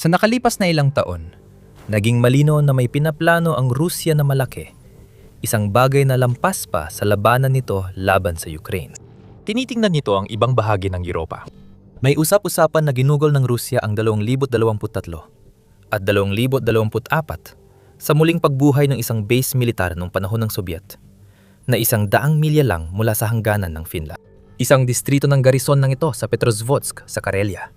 Sa nakalipas na ilang taon, naging malinaw na may pinaplano ang Rusya na malaki, isang bagay na lampas pa sa labanan nito laban sa Ukraine. Tinitingnan nito ang ibang bahagi ng Europa. May usap-usapan na ginugol ng Rusya ang 2023 at 2024 sa muling pagbuhay ng isang base militar noong panahon ng Soviet na 100 milya lang mula sa hangganan ng Finland. Isang distrito ng garison ng ito sa Petrozvodsk sa Karelia.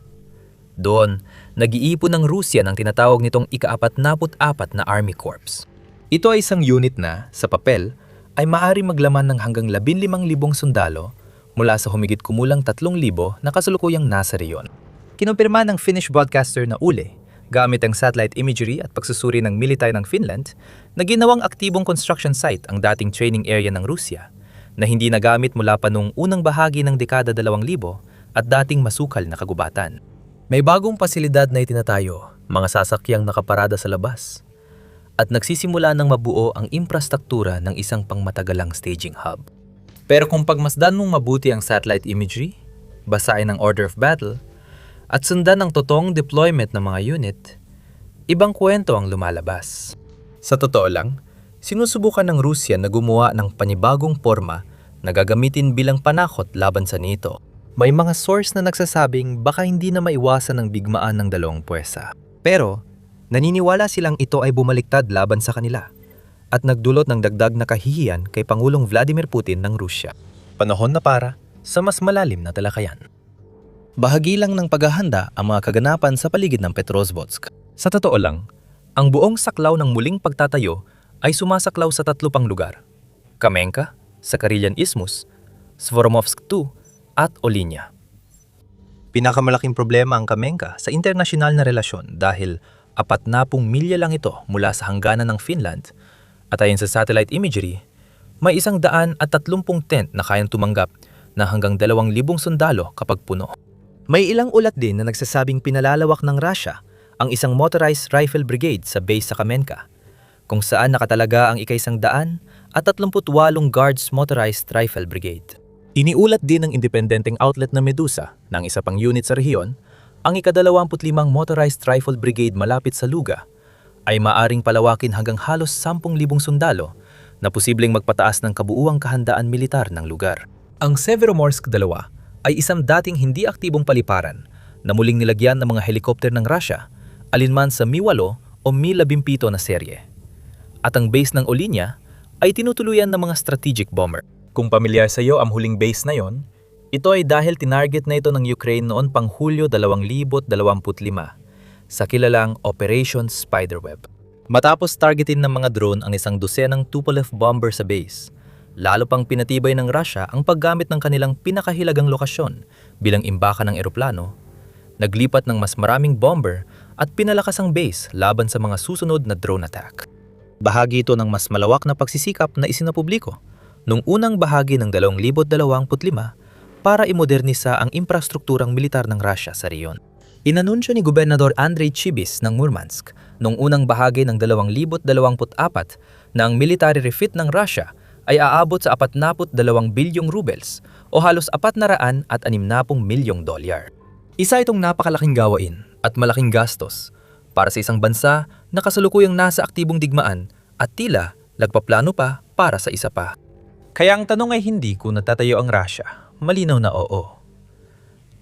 Doon, nag-iipon ng Rusya ng tinatawag nitong ika-44 na Army Corps. Ito ay isang unit na, sa papel, ay maaari maglaman ng hanggang 15,000 sundalo mula sa humigit kumulang 3,000 na kasalukuyang nasa reyon. Kinumpirma ng Finnish broadcaster na Yle, gamit ang satellite imagery at pagsusuri ng military ng Finland, na ginawang aktibong construction site ang dating training area ng Rusya na hindi nagamit mula pa noong unang bahagi ng dekada 2000 at dating masukal na kagubatan. May bagong pasilidad na itinatayo, mga sasakyang nakaparada sa labas, at nagsisimula ng mabuo ang infrastruktura ng isang pangmatagalang staging hub. Pero kung pagmasdan mong mabuti ang satellite imagery, basahin ang order of battle, at sundan ang totoong deployment ng mga unit, ibang kwento ang lumalabas. Sa totoo lang, sinusubukan ng Rusya na gumawa ng panibagong forma na gagamitin bilang panakot laban sa NATO. May mga source na nagsasabing baka hindi na maiwasan ang bigmaan ng dalawang puwersa. Pero, naniniwala silang ito ay bumaliktad laban sa kanila at nagdulot ng dagdag na kahihiyan kay Pangulong Vladimir Putin ng Rusya. Panahon na para sa mas malalim na talakayan. Bahagi lang ng paghahanda ang mga kaganapan sa paligid ng Petrozvodsk. Sa totoo lang, ang buong saklaw ng muling pagtatayo ay sumasaklaw sa 3 pang lugar: Kamenka, sa Karelian Isthmus, Svoromovsk II, at Olinya. Pinakamalaking problema ang Kamenka sa internasyonal na relasyon dahil 40 milya lang ito mula sa hangganan ng Finland at ayon sa satellite imagery, may 130 tent na kayang tumanggap na hanggang 2,000 sundalo kapag puno. May ilang ulat din na nagsasabing pinalalawak ng Russia ang isang motorized rifle brigade sa base sa Kamenka, kung saan nakatalaga ang ika-100 at 38 Guards Motorized Rifle Brigade. Iniulat din ng independenteng outlet na Medusa ng isa pang unit sa rehiyon, ang ika-25 Motorized Rifle Brigade malapit sa Luga ay maaring palawakin hanggang halos 10,000 sundalo na posibleng magpataas ng kabuuang kahandaan militar ng lugar. Ang Severomorsk II ay isang dating hindi aktibong paliparan na muling nilagyan ng mga helikopter ng Russia alinman sa Mi-8 o Mi-17 na serye. At ang base ng Olinya ay tinutuluyan ng mga strategic bomber. Kung pamilyar sa iyo ang huling base na yon, ito ay dahil tinarget na ito ng Ukraine noon pang Hulyo 2025 sa kilalang Operation Spiderweb. Matapos targetin ng mga drone ang isang dosenang Tupolev bomber sa base, lalo pang pinatibay ng Russia ang paggamit ng kanilang pinakahilagang lokasyon bilang imbaka ng eroplano, naglipat ng mas maraming bomber at pinalakas ang base laban sa mga susunod na drone attack. Bahagi ito ng mas malawak na pagsisikap na isinapubliko noong unang bahagi ng 2025 para imodernisa ang infrastrukturang militar ng Russia sa reyon. Inanunsyo ni Gobernador Andrei Chibis ng Murmansk noong unang bahagi ng 2024 na ang military refit ng Russia ay aabot sa 42 bilyong rubles o halos 460 milyong dolyar. Isa itong napakalaking gawain at malaking gastos para sa isang bansa na kasalukuyang nasa aktibong digmaan at tila nagpaplano pa para sa isa pa. Kaya ang tanong ay hindi kung natatayo ang Russia, malinaw na oo.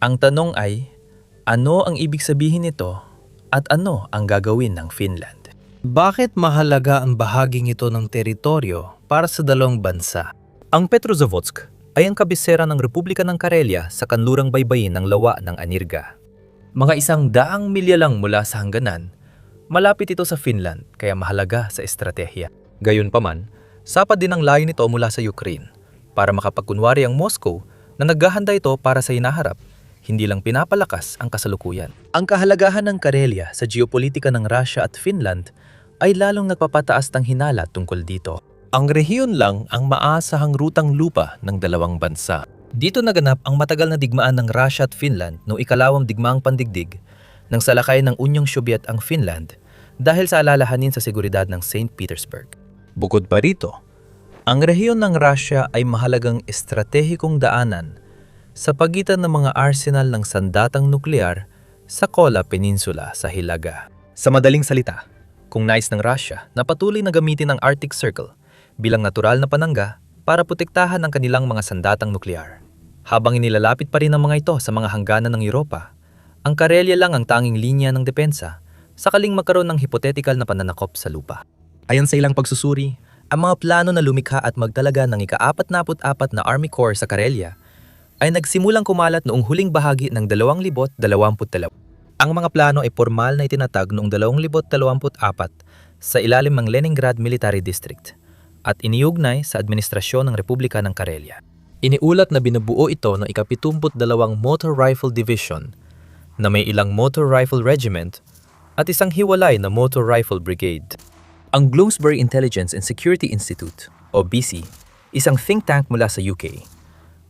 Ang tanong ay, ano ang ibig sabihin nito at ano ang gagawin ng Finland? Bakit mahalaga ang bahaging ito ng teritoryo para sa dalawang bansa? Ang Petrozavodsk ay ang kabisera ng Republika ng Karelia sa kanlurang baybayin ng lawa ng Anirga. Mga 100 milya lang mula sa hangganan, malapit ito sa Finland kaya mahalaga sa estratehiya. Gayunpaman, sapat din ang layo nito mula sa Ukraine para makapagkunwari ang Moscow na naghahanda ito para sa hinaharap, hindi lang pinapalakas ang kasalukuyan. Ang kahalagahan ng Karelia sa geopolitika ng Russia at Finland ay lalong nagpapataas ng hinala tungkol dito. Ang rehiyon lang ang maasahang rutang lupa ng dalawang bansa. Dito naganap ang matagal na digmaan ng Russia at Finland noong ikalawang digmaang pandigdig nang salakay ng Unyong Sobyet ang Finland dahil sa alalahanin sa seguridad ng St. Petersburg. Bukod pa rito, ang rehiyon ng Russia ay mahalagang estratehikong daanan sa pagitan ng mga arsenal ng sandatang nuklear sa Kola Peninsula sa Hilaga. Sa madaling salita, kung nais ng Russia na patuloy na gamitin ang Arctic Circle bilang natural na panangga para protektahan ang kanilang mga sandatang nuklear. Habang inilalapit pa rin ang mga ito sa mga hangganan ng Europa, ang Karelia lang ang tanging linya ng depensa sakaling magkaroon ng hipotetikal na pananakop sa lupa. Ayon sa ilang pagsusuri, ang mga plano na lumikha at magtalaga ng ika-44 na Army Corps sa Karelia ay nagsimulang kumalat noong huling bahagi ng 2022. Ang mga plano ay formal na itinatag noong 2024 sa ilalim ng Leningrad Military District at iniugnay sa administrasyon ng Republika ng Karelia. Iniulat na binubuo ito ng ika-72 Motor Rifle Division na may ilang Motor Rifle Regiment at isang hiwalay na Motor Rifle Brigade. Ang Bloomsbury Intelligence and Security Institute o BC, isang think tank mula sa UK,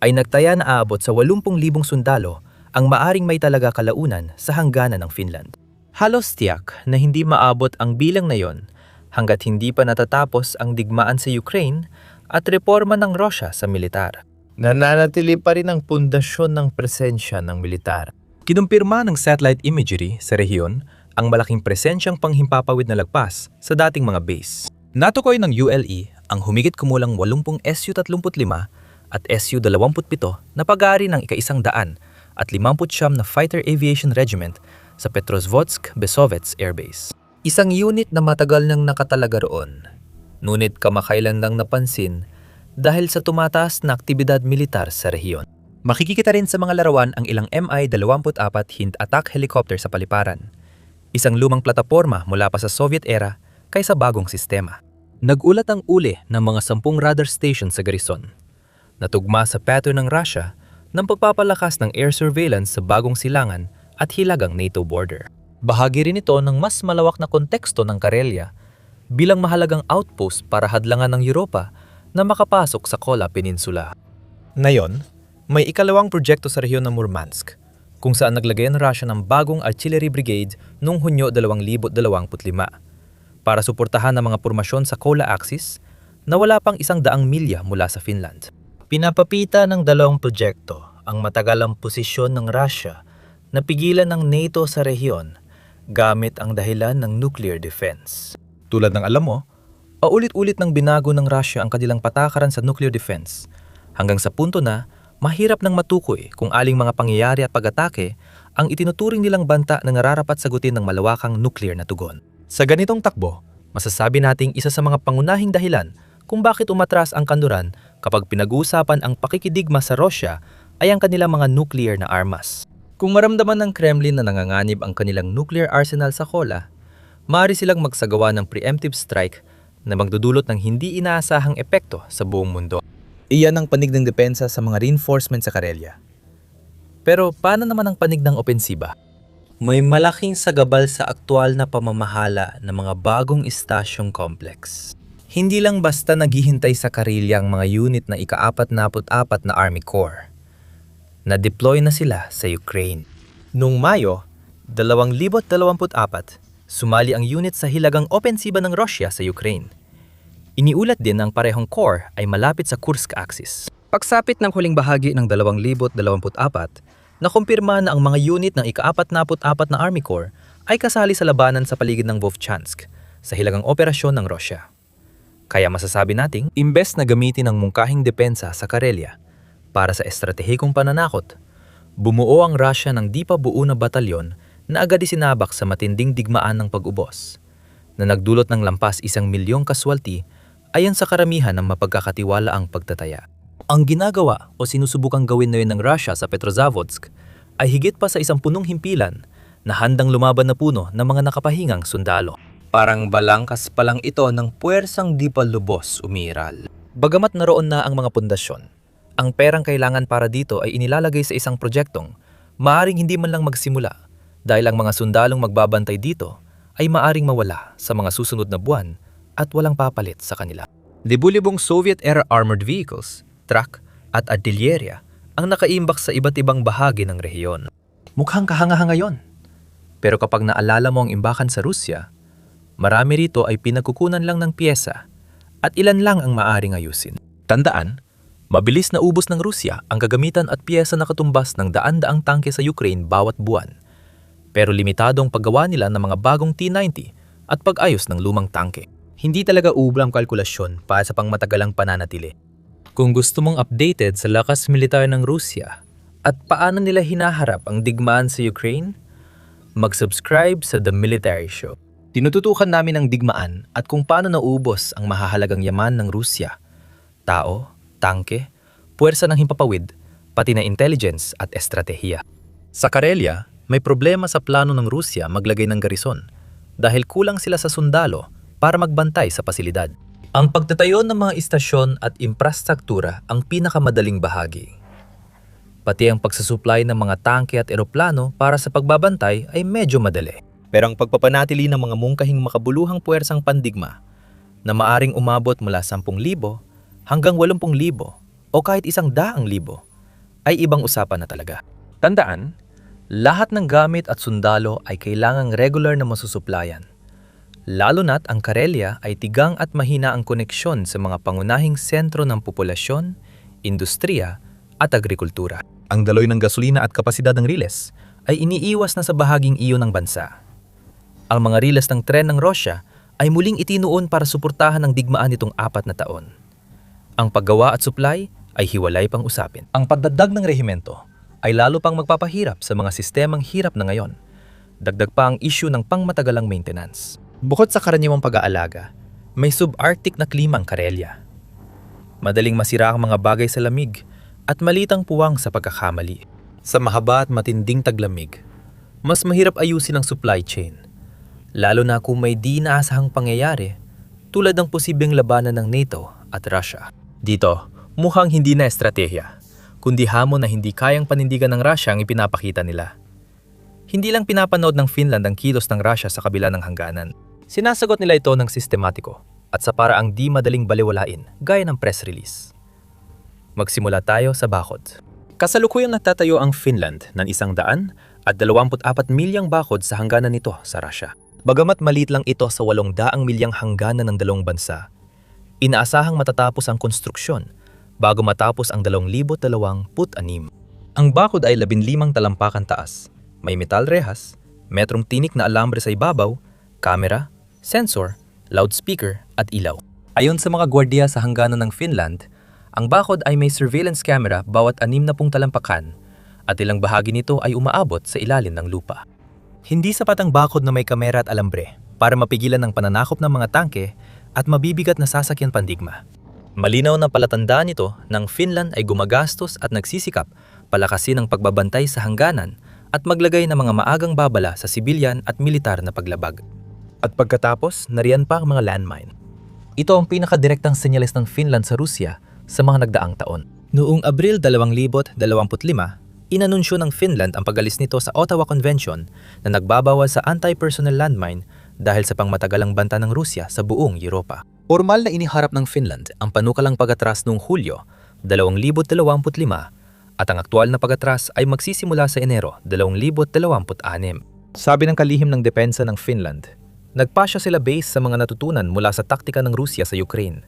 ay nagtaya na aabot sa 80,000 sundalo ang maaring may talaga kalaunan sa hangganan ng Finland. Halos tiyak na hindi maabot ang bilang na yon hanggat hindi pa natatapos ang digmaan sa Ukraine at reforma ng Russia sa militar. Nananatili pa rin ang pundasyon ng presensya ng militar. Kinumpirma ng satellite imagery sa rehiyon ang malaking presensyang panghimpapawid na lagpas sa dating mga base. Natukoy ng ULE ang humigit kumulang 80 Su-35 at Su-27 na pag-aari ng ika-100 at 59 na Fighter Aviation Regiment sa Petrozvodsk-Besovets Air Base. Isang unit na matagal nang nakatalaga roon, ngunit kamakailan lang napansin dahil sa tumataas na aktibidad militar sa rehiyon. Makikita rin sa mga larawan ang ilang Mi-24 Hind attack helicopter sa paliparan, isang lumang plataporma mula pa sa Soviet era kaysa bagong sistema. Nagulat ang uli ng mga 10 radar station sa garison. Natugma sa pattern ng Russia ng pagpapalakas ng air surveillance sa bagong silangan at hilagang NATO border. Bahagi rin ito ng mas malawak na konteksto ng Karelia bilang mahalagang outpost para hadlangan ng Europa na makapasok sa Kola Peninsula. Ngayon, may ikalawang proyekto sa rehiyon ng Murmansk, kung saan naglagay ang Russia ng bagong artillery brigade noong Hunyo 2025 para suportahan ang mga pormasyon sa Kola Axis na wala pang 100 milya mula sa Finland. Pinapapita ng dalawang proyekto ang matagalang posisyon ng Russia na pigilan ng NATO sa rehiyon gamit ang dahilan ng nuclear defense. Tulad ng alam mo, paulit-ulit nang binago ng Russia ang kanilang patakaran sa nuclear defense hanggang sa punto na mahirap nang matukoy kung aling mga pangyayari at pag-atake ang itinuturing nilang banta na nararapat sagutin ng malawakang nuclear na tugon. Sa ganitong takbo, masasabi nating isa sa mga pangunahing dahilan kung bakit umatras ang kanluran kapag pinag-uusapan ang pakikidigma sa Russia ay ang kanilang mga nuclear na armas. Kung maramdaman ng Kremlin na nanganganib ang kanilang nuclear arsenal sa Kola, maaari silang magsagawa ng preemptive strike na magdudulot ng hindi inaasahang epekto sa buong mundo. Iyan ang panig ng depensa sa mga reinforcement sa Karelia. Pero paano naman ang panig ng opensiba? May malaking sagabal sa aktwal na pamamahala ng mga bagong istasyong complex. Hindi lang basta naghihintay sa Karelia ang mga unit na ika-44 na Army Corps. Na-deploy na sila sa Ukraine. Noong Mayo 2024, sumali ang unit sa hilagang opensiba ng Russia sa Ukraine. Iniulat din na ang parehong corps ay malapit sa Kursk Axis. Pagsapit ng huling bahagi ng 2024, nakumpirma na ang mga unit ng ika-44 na Army Corps ay kasali sa labanan sa paligid ng Vovchansk sa hilagang operasyon ng Russia. Kaya masasabi nating, imbes na gamitin ang mungkahing depensa sa Karelia para sa estratehikong pananakot, bumuo ang Russia ng di pa buo na batalyon na agad isinabak sa matinding digmaan ng pag-ubos, na nagdulot ng lampas 1,000,000 kaswalti ayon sa karamihan ng mapagkakatiwalaang pagtataya. Ang ginagawa o sinusubukang gawin ngayon ng Russia sa Petrozavodsk ay higit pa sa isang punong himpilan na handang lumaban na puno ng mga nakapahingang sundalo. Parang balangkas pa lang ito ng puwersang di pa lubos umiral. Bagamat naroon na ang mga pundasyon, ang perang kailangan para dito ay inilalagay sa isang proyektong maaring hindi man lang magsimula dahil ang mga sundalong magbabantay dito ay maaring mawala sa mga susunod na buwan at walang papalit sa kanila. Libu-libong Soviet-era armored vehicles, truck at artillerya ang nakaimbak sa iba't ibang bahagi ng rehiyon. Mukhang kahanga-hanga yon. Pero kapag naalala mo ang imbakan sa Rusya, marami rito ay pinagkukunan lang ng piyesa at ilan lang ang maaring ayusin. Tandaan, mabilis na ubos ng Rusya ang kagamitan at piyesa na katumbas ng daan-daang tangke sa Ukraine bawat buwan. Pero limitado ang paggawa nila ng mga bagong T-90 at pag-ayos ng lumang tangke. Hindi talaga ublang kalkulasyon para sa pangmatagalang pananatili. Kung gusto mong updated sa lakas militar ng Rusya at paano nila hinaharap ang digmaan sa Ukraine, mag-subscribe sa The Military Show. Tinututukan namin ang digmaan at kung paano naubos ang mahahalagang yaman ng Rusya. Tao, tangke, puwersa ng himpapawid, pati na intelligence at estratehiya. Sa Karelia, may problema sa plano ng Rusya maglagay ng garison dahil kulang sila sa sundalo para magbantay sa pasilidad. Ang pagtatayo ng mga istasyon at infrastruktura ang pinakamadaling bahagi. Pati ang pagsusupply ng mga tangke at eroplano para sa pagbabantay ay medyo madali. Pero ang pagpapanatili ng mga mungkahing makabuluhang puwersang pandigma na maaring umabot mula 10,000 hanggang 80,000 o kahit 100,000 ay ibang usapan na talaga. Tandaan, lahat ng gamit at sundalo ay kailangang regular na masusuplayan. Lalo na't ang Karelia ay tigang at mahina ang koneksyon sa mga pangunahing sentro ng populasyon, industriya at agrikultura. Ang daloy ng gasolina at kapasidad ng riles ay iniiwas na sa bahaging iyon ng bansa. Ang mga riles ng tren ng Rusya ay muling itinuon para suportahan ang digmaan nitong 4 na taon. Ang paggawa at supply ay hiwalay pang usapin. Ang pagdadag ng rehimento ay lalo pang magpapahirap sa mga sistemang hirap na ngayon. Dagdag pa ang issue ng pangmatagalang maintenance. Bukod sa karaniwang pag-aalaga, may subarctic na klima ang Karelia. Madaling masira ang mga bagay sa lamig at malitang puwang sa pagkakamali. Sa mahaba at matinding taglamig, mas mahirap ayusin ang supply chain. Lalo na kung may di inaasahang pangyayari tulad ng posibleng labanan ng NATO at Russia. Dito, mukhang hindi na estratehiya, kundi hamon na hindi kayang panindigan ng Russia ang ipinapakita nila. Hindi lang pinapanood ng Finland ang kilos ng Russia sa kabila ng hangganan. Sinasagot nila ito ng sistematiko at sa paraang di madaling balewalain gaya ng press release. Magsimula tayo sa bakod. Kasalukuyang nagtatayo ang Finland ng 124 milyang bakod sa hangganan nito sa Russia. Bagamat maliit lang ito sa 800 milyang hangganan ng dalawang bansa, inaasahang matatapos ang konstruksyon bago matapos ang 2026. Ang bakod ay 15 talampakan taas. May metal rehas, metrong tinik na alambre sa ibabaw, kamera, sensor, loudspeaker at ilaw. Ayon sa mga gwardiya sa hangganan ng Finland, ang bakod ay may surveillance camera bawat 60 talampakan at ilang bahagi nito ay umaabot sa ilalim ng lupa. Hindi sapat ang bakod na may kamera at alambre para mapigilan ang pananakop ng mga tangke at mabibigat na sasakyan pandigma. Malinaw na palatandaan nito ng Finland ay gumagastos at nagsisikap palakasin ang pagbabantay sa hangganan at maglagay ng mga maagang babala sa sibilyan at militar na paglabag. At pagkatapos, nariyan pa ang mga landmine. Ito ang pinakadirektang senyales ng Finland sa Rusya sa mga nagdaang taon. Noong Abril 2025, inanunsyo ng Finland ang pag-alis nito sa Ottawa Convention na nagbabawal sa anti-personnel landmine dahil sa pangmatagalang banta ng Rusya sa buong Europa. Formal na iniharap ng Finland ang panukalang pag-atras noong Hulyo 2025 at ang aktual na pag-atras ay magsisimula sa Enero 2026. Sabi ng kalihim ng depensa ng Finland, nagpasya sila base sa mga natutunan mula sa taktika ng Rusya sa Ukraine,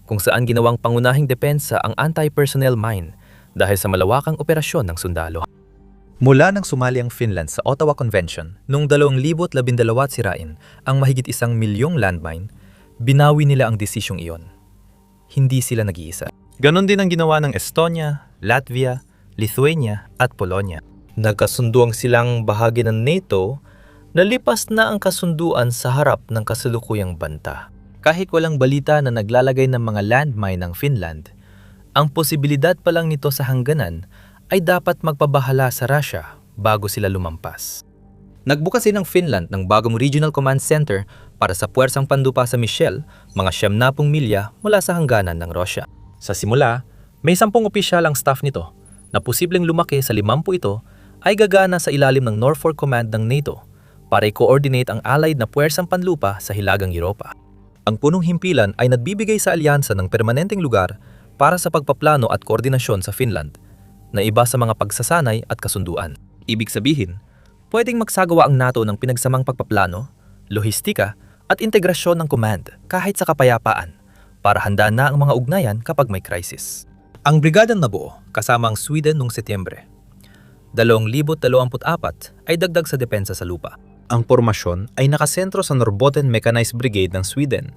kung saan ginawang pangunahing depensa ang anti-personnel mine dahil sa malawakang operasyon ng sundalo. Mula nang sumali ang Finland sa Ottawa Convention noong 2012 at sirain ang mahigit 1 milyong landmine, binawi nila ang desisyong iyon. Hindi sila nag-iisa. Ganon din ang ginawa ng Estonia, Latvia, Lithuania at Polonia. Nagkasunduang silang bahagi ng NATO na lipas na ang kasunduan sa harap ng kasalukuyang banta. Kahit walang balita na naglalagay ng mga landmine ng Finland, ang posibilidad pa lang nito sa hangganan ay dapat magpabahala sa Russia bago sila lumampas. Nagbukas din ang Finland ng bagong Regional Command Center para sa puwersang pandupa sa Michel, mga 70 milya mula sa hangganan ng Russia. Sa simula, may 10 opisyal ang staff nito na posibleng lumaki sa 50 ito ay gagana sa ilalim ng Norfolk Command ng NATO para i-coordinate ang allied na puwersang panlupa sa Hilagang Europa. Ang punong himpilan ay nagbibigay sa alyansa ng permanenteng lugar para sa pagpaplano at koordinasyon sa Finland na iba sa mga pagsasanay at kasunduan. Ibig sabihin, pwedeng magsagawa ang NATO ng pinagsamang pagpaplano, lohistika at integrasyon ng command kahit sa kapayapaan para handa na ang mga ugnayan kapag may crisis. Ang brigadang nabuo kasama ang Sweden noong Setyembre. 2,024 ay dagdag sa depensa sa lupa. Ang pormasyon ay nakasentro sa Norrbotten Mechanized Brigade ng Sweden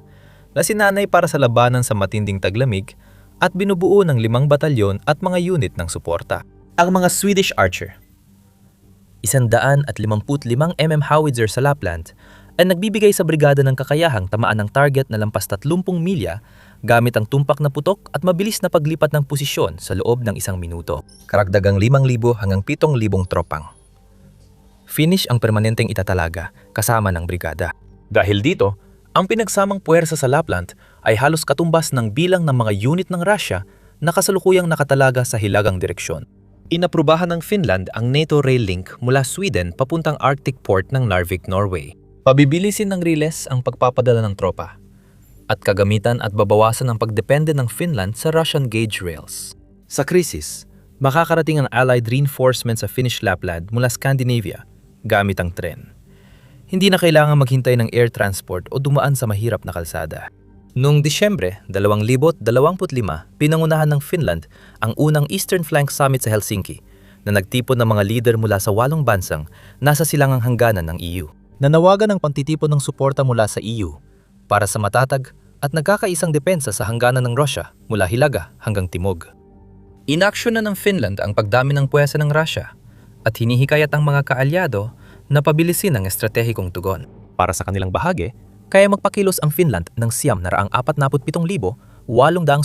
na sinanay para sa labanan sa matinding taglamig at binubuo ng 5 batalyon at mga unit ng suporta. Ang mga Swedish Archer, 155 mm howitzer sa Lapland, ay nagbibigay sa brigada ng kakayahang tamaan ng target na lampas 30 milya gamit ang tumpak na putok at mabilis na paglipat ng posisyon sa loob ng 1 minuto. Karagdagang 5,000 hanggang 7,000 tropang. Finnish ang permanenteng itatalaga kasama ng brigada. Dahil dito, ang pinagsamang puwersa sa Lapland ay halos katumbas ng bilang ng mga unit ng Russia na kasalukuyang nakatalaga sa hilagang direksyon. Inaprubahan ng Finland ang NATO rail link mula Sweden papuntang Arctic port ng Narvik, Norway. Pabibilisin ng Riles ang pagpapadala ng tropa at kagamitan at babawasan ang pagdepende ng Finland sa Russian gauge rails. Sa krisis, makakarating ang Allied reinforcement sa Finnish Lapland mula Scandinavia gamit ang tren. Hindi na kailangan maghintay ng air transport o dumaan sa mahirap na kalsada. Noong Disyembre 2025, pinangunahan ng Finland ang unang Eastern Flank Summit sa Helsinki na nagtipon ng mga leader mula sa 8 bansang nasa silangang hangganan ng EU. Nanawagan ng pagtitipon ng suporta mula sa EU para sa matatag at nagkakaisang depensa sa hangganan ng Russia mula Hilaga hanggang Timog. Inaksyon na ng Finland ang pagdami ng puwersa ng Russia at hinihikayat ang mga kaalyado na pabilisin ang estratehikong tugon. Para sa kanilang bahagi, Kaya magpakilos ang Finland ng 947,800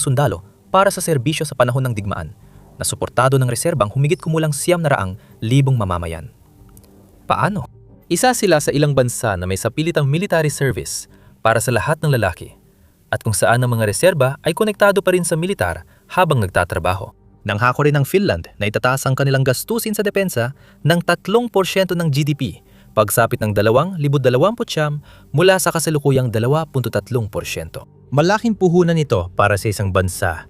sundalo para sa serbisyo sa panahon ng digmaan na suportado ng reserbang humigit kumulang 900,000 mamamayan. Paano? Isa sila sa ilang bansa na may sapilitang military service para sa lahat ng lalaki at kung saan ang mga reserba ay konektado pa rin sa militar habang nagtatrabaho. Nanghako rin ng Finland na itataas ang kanilang gastusin sa depensa ng 3% ng GDP pagsapit ng 2029 mula sa kasalukuyang 2.3%. Malaking puhunan ito para sa isang bansa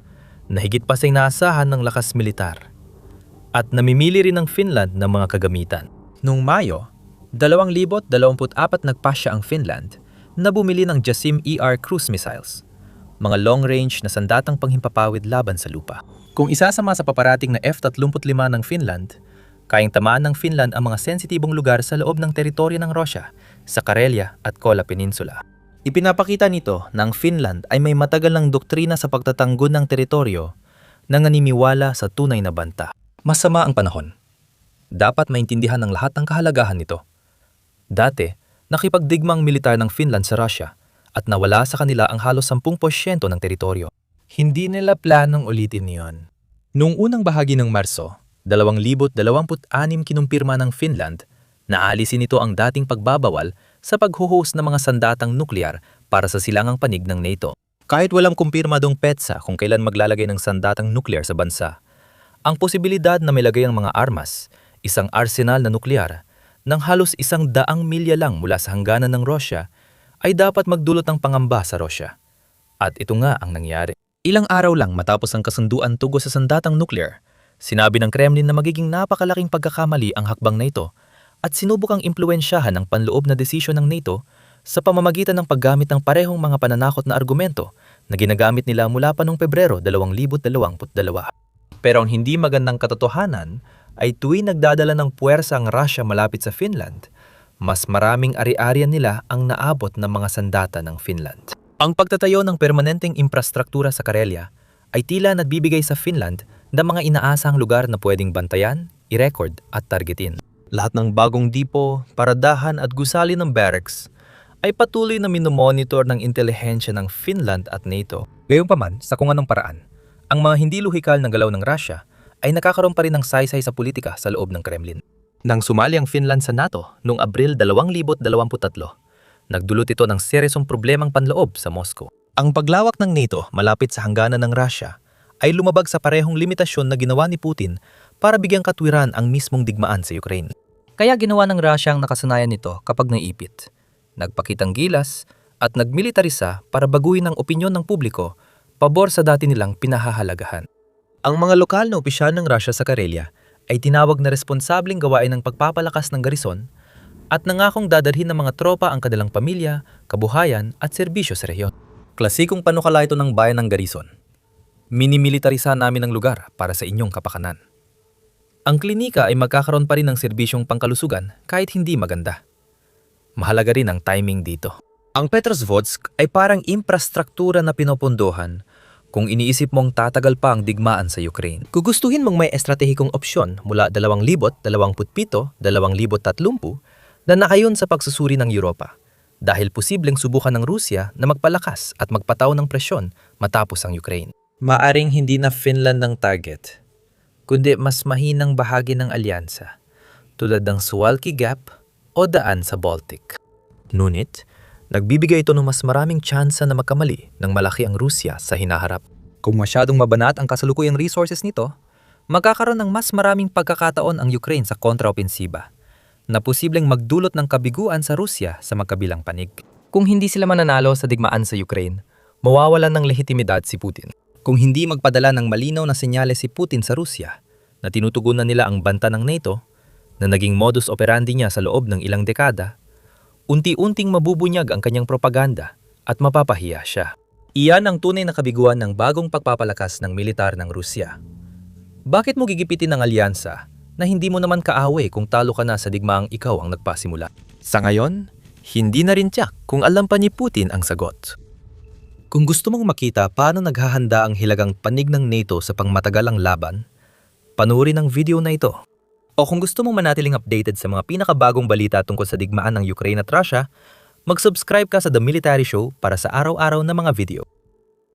na higit pa sa inaasahan ng lakas militar. At namimili rin ng Finland ng mga kagamitan. Noong Mayo, 2024 nagpasya ang Finland na bumili ng JASIM-ER cruise missiles, mga long-range na sandatang panghimpapawid laban sa lupa. Kung isasama sa paparating na F-35 ng Finland, kayang tamaan ng Finland ang mga sensitibong lugar sa loob ng teritoryo ng Russia sa Karelia at Kola Peninsula. Ipinapakita nito na ang Finland ay may matagal ng doktrina sa pagtatanggol ng teritoryo na naniniwala sa tunay na banta. Masama ang panahon. Dapat maintindihan ng lahat ang kahalagahan nito. Dati, nakipagdigmang militar ng Finland sa Russia at nawala sa kanila ang halos 10% ng teritoryo. Hindi nila planong ulitin niyon. Noong unang bahagi ng Marso, 2026 kinumpirma ng Finland na aalisin nito ang dating pagbabawal sa paghuhost ng mga sandatang nuklear para sa silangang panig ng NATO. Kahit walang kumpirmadong petsa kung kailan maglalagay ng sandatang nuklear sa bansa, ang posibilidad na may lagay ang mga armas, isang arsenal na nuklear, ng halos 100 milya lang mula sa hangganan ng Russia ay dapat magdulot ng pangamba sa Russia. At ito nga ang nangyari. Ilang araw lang matapos ang kasunduan tugo sa sandatang nuklear, sinabi ng Kremlin na magiging napakalaking pagkakamali ang hakbang na ito at sinubukang impluwensyahan ang panloob na desisyon ng NATO sa pamamagitan ng paggamit ng parehong mga pananakot na argumento na ginagamit nila mula pa noong Pebrero 2022. Pero ang hindi magandang katotohanan ay tuwing nagdadala ng puwersa ang Russia malapit sa Finland, mas maraming ari-arian nila ang naabot ng mga sandata ng Finland. Ang pagtatayo ng permanenteng infrastruktura sa Karelia ay tila nagbibigay sa Finland ng mga inaasahang lugar na pwedeng bantayan, i-record at targetin. Lahat ng bagong dipo, paradahan at gusali ng barracks ay patuloy na minomonitor ng intelihensya ng Finland at NATO. Gayunpaman, sa kung anong paraan, ang mga hindi luhikal na galaw ng Russia ay nakakaroon pa rin ng saysay sa politika sa loob ng Kremlin. Nang sumali ang Finland sa NATO noong Abril 2023, nagdulot ito ng seryosong problemang panloob sa Moscow. Ang paglawak ng NATO malapit sa hangganan ng Russia ay lumabag sa parehong limitasyon na ginawa ni Putin para bigyang katwiran ang mismong digmaan sa Ukraine. Kaya ginawa ng Russia ang nakasanayan nito kapag naipit. Nagpakitang gilas at nagmilitarisa para baguhin ang opinyon ng publiko pabor sa dati nilang pinahahalagahan. Ang mga lokal na opisyal ng Russia sa Karelia ay tinawag na responsabling gawain ng pagpapalakas ng garison at nangakong dadalhin ng mga tropa ang kanilang pamilya, kabuhayan at serbisyo sa rehiyon. Klasikong panukala ito ng bayan ng garison. Minimilitarisa namin ang lugar para sa inyong kapakanan. Ang klinika ay magkakaroon pa rin ng serbisyong pangkalusugan kahit hindi maganda. Mahalaga rin ang timing dito. Ang Petrozavodsk ay parang infrastruktura na pinopondohan kung iniisip mong tatagal pa ang digmaan sa Ukraine. Gugustuhin mong may estratehikong opsyon mula 2027, 2030 na nakayon sa pagsusuri ng Europa dahil posibleng subukan ng Rusya na magpalakas at magpataw ng presyon matapos ang Ukraine. Maaring hindi na Finland ang target, kundi mas mahinang bahagi ng alyansa tulad ng Suwalki Gap o daan sa Baltic. Ngunit, nagbibigay ito ng mas maraming tsansa na magkamali ng malaki ang Rusya sa hinaharap. Kung masyadong mabanat ang kasalukuyang resources nito, magkakaroon ng mas maraming pagkakataon ang Ukraine sa kontraopensiba na posibleng magdulot ng kabiguan sa Rusya sa magkabilang panig. Kung hindi sila mananalo sa digmaan sa Ukraine, mawawalan ng lehitimidad si Putin. Kung hindi magpadala ng malinaw na senyales si Putin sa Rusya na tinutugunan nila ang banta ng NATO na naging modus operandi niya sa loob ng ilang dekada, unti-unting mabubunyag ang kanyang propaganda at mapapahiya siya. Iyan ang tunay na kabiguan ng bagong pagpapalakas ng militar ng Rusya. Bakit mo gigipitin ng alyansa na hindi mo naman kaaway kung talo ka na sa digmaang ikaw ang nagpasimula? Sa ngayon, hindi na rin tiyak kung alam pa ni Putin ang sagot. Kung gusto mong makita paano naghahanda ang hilagang panig ng NATO sa pangmatagalang laban, panoorin ang video na ito. O kung gusto mong manatiling updated sa mga pinakabagong balita tungkol sa digmaan ng Ukraine at Russia, mag-subscribe ka sa The Military Show para sa araw-araw na mga video.